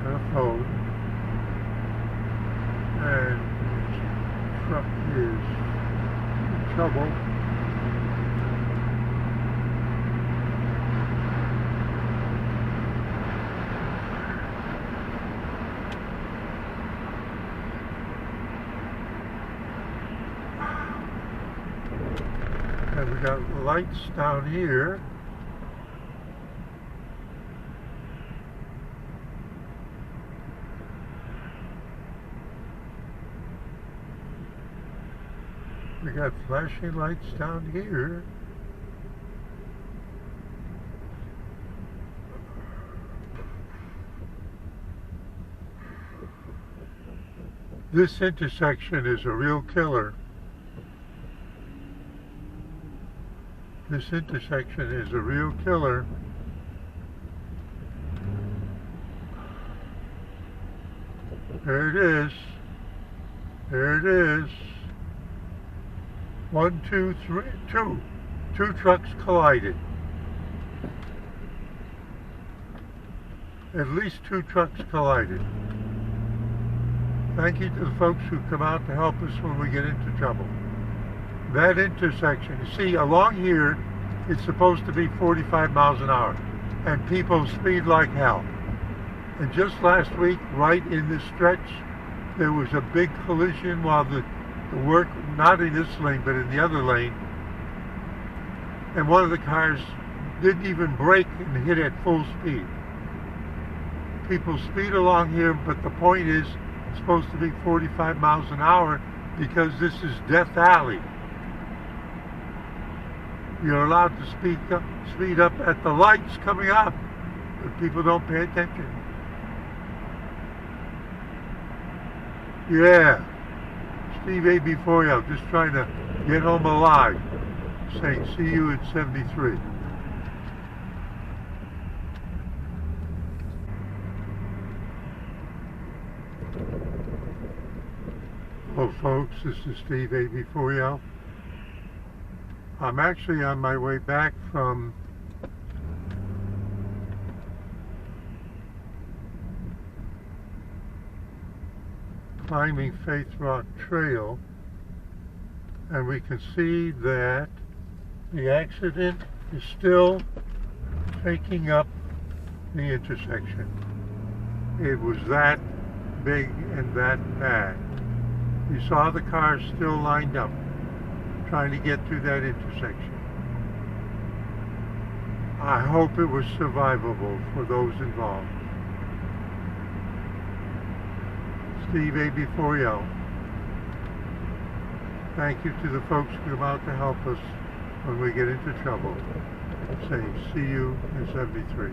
and a phone, and the truck is in trouble. And we got lights down here. We got flashing lights down here. This intersection is a real killer. This intersection is a real killer. There it is. There it is. 1, 2, 3, 2. Two trucks collided. At least 2 trucks collided. Thank you to the folks who come out to help us when we get into trouble. That intersection, you see, along here, it's supposed to be 45 miles an hour, and people speed like hell. And just last week, right in this stretch, there was a big collision while the work, not in this lane, but in the other lane, and one of the cars didn't even brake and hit at full speed. People speed along here, but the point is, it's supposed to be 45 miles an hour because this is Death Alley. You're allowed to speed up at the lights coming up, but people don't pay attention. Yeah, Steve AB4L, just trying to get home alive, saying see you at 73. Hello folks, this is Steve AB4L. I'm actually on my way back from climbing Faith Rock Trail, and we can see that the accident is still taking up the intersection. It was that big and that bad. You saw the cars still lined up trying to get through that intersection. I hope it was survivable for those involved. Steve AB4L. Thank you to the folks who come out to help us when we get into trouble. Saying see you in 73.